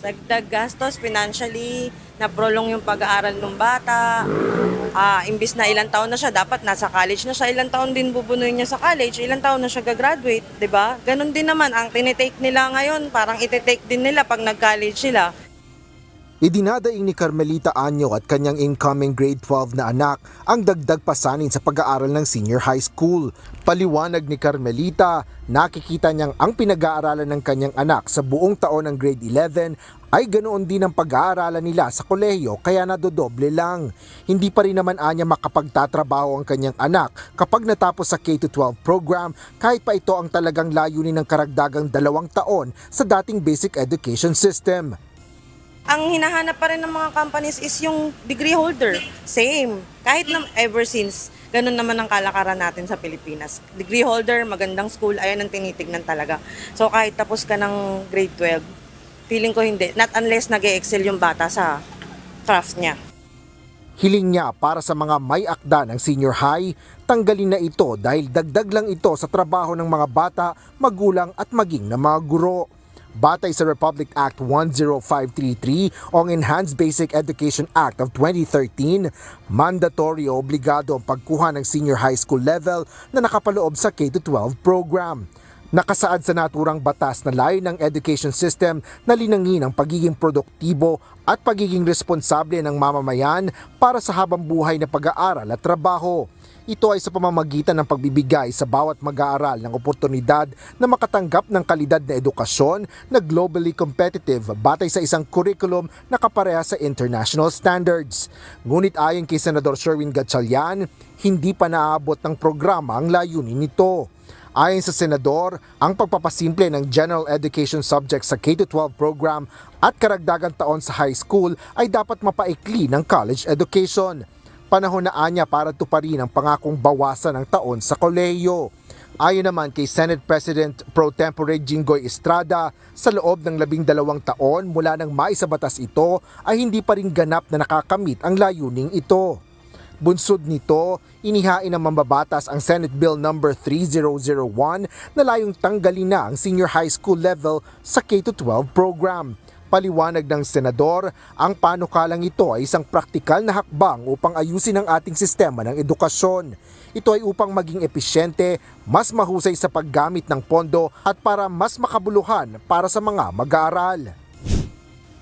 Dagdag gastos financially, na-prolong yung pag-aaral ng bata. Imbis na ilang taon na siya, dapat nasa college na siya. Ilang taon din bubunuin niya sa college, ilang taon na siya gagraduate, di ba? Ganon din naman, ang tinitake nila ngayon, parang ititake din nila pag nag-college sila. Idinadaing ni Carmelita Anyo at kanyang incoming grade 12 na anak ang dagdag pasanin sa pag-aaral ng senior high school. Paliwanag ni Carmelita, nakikita niyang ang pinag-aaralan ng kanyang anak sa buong taon ng grade 11 ay ganoon din ang pag-aaralan nila sa kolehiyo kaya nadodoble lang. Hindi pa rin naman anya makapagtatrabaho ang kanyang anak kapag natapos sa K-12 program kahit pa ito ang talagang layunin ng karagdagang 2 taon sa dating basic education system. Ang hinahanap pa rin ng mga companies is yung degree holder. Same. Kahit na ever since, ganun naman ang kalakaran natin sa Pilipinas. Degree holder, magandang school, ayan ang tinitignan talaga. So kahit tapos ka ng grade 12, feeling ko hindi. Not unless nag-e-excel yung bata sa craft niya. Hiling niya para sa mga may akda ng senior high, tanggalin na ito dahil dagdag lang ito sa trabaho ng mga bata, magulang at maging ng mga guro. Batay sa Republic Act 10533 o ang Enhanced Basic Education Act of 2013, mandatory o obligado ang pagkuha ng senior high school level na nakapaloob sa K-12 program. Nakasaad sa naturang batas na layo ng education system na linangin ang pagiging produktibo at pagiging responsable ng mamamayan para sa habang buhay na pag-aaral at trabaho. Ito ay sa pamamagitan ng pagbibigay sa bawat mag-aaral ng oportunidad na makatanggap ng kalidad na edukasyon na globally competitive batay sa isang curriculum na kapareha sa international standards. Ngunit ayon kay Senador Sherwin Gatchalian, hindi pa naabot ng programa ang layunin nito. Ayon sa Senador, ang pagpapasimple ng general education subjects sa K-12 program at karagdagang taon sa high school ay dapat mapaikli ng college education. Panahon na anya para tuparin ang pangakong bawasan ng taon sa kolehiyo. Ayon naman kay Senate President Pro Tempore Jinggoy Estrada, sa loob ng 12 taon mula nang maisabatas ito ay hindi pa rin ganap na nakakamit ang layuning ito. Bunsod nito, inihain ng mambabatas ang Senate Bill No. 3001 na layong tanggalin na ang senior high school level sa K-12 program. Paliwanag ng senador, ang panukalang ito ay isang praktikal na hakbang upang ayusin ang ating sistema ng edukasyon. Ito ay upang maging episyente, mas mahusay sa paggamit ng pondo at para mas makabuluhan para sa mga mag-aaral.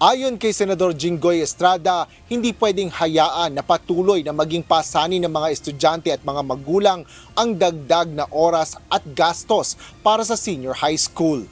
Ayon kay Senador Jinggoy Estrada, hindi pwedeng hayaan na patuloy na maging pasanin ng mga estudyante at mga magulang ang dagdag na oras at gastos para sa senior high school.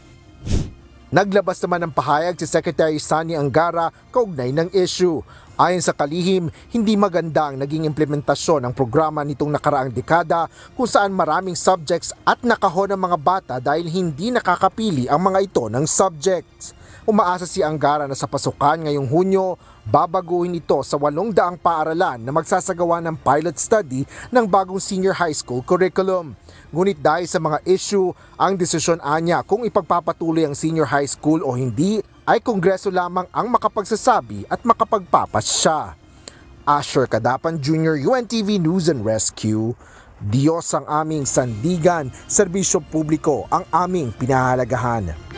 Naglabas naman ng pahayag si Secretary Sani Angara kaugnay ng issue. Ayon sa kalihim, hindi maganda ang naging implementasyon ng programa nitong nakaraang dekada kung saan maraming subjects at nakahon ang mga bata dahil hindi nakakapili ang mga ito ng subjects. Umaasa si Angara na sa pasukan ngayong Hunyo, babaguhin ito sa 800 paaralan na magsasagawa ng pilot study ng bagong senior high school curriculum. Ngunit dahil sa mga issue, ang desisyon anya kung ipagpapatuloy ang senior high school o hindi ay Kongreso lamang ang makapagsasabi at makapagpapasya. Asher Cadapan Jr., UNTV News and Rescue. Diyos ang aming sandigan, serbisyo publiko ang aming pinahalagahan.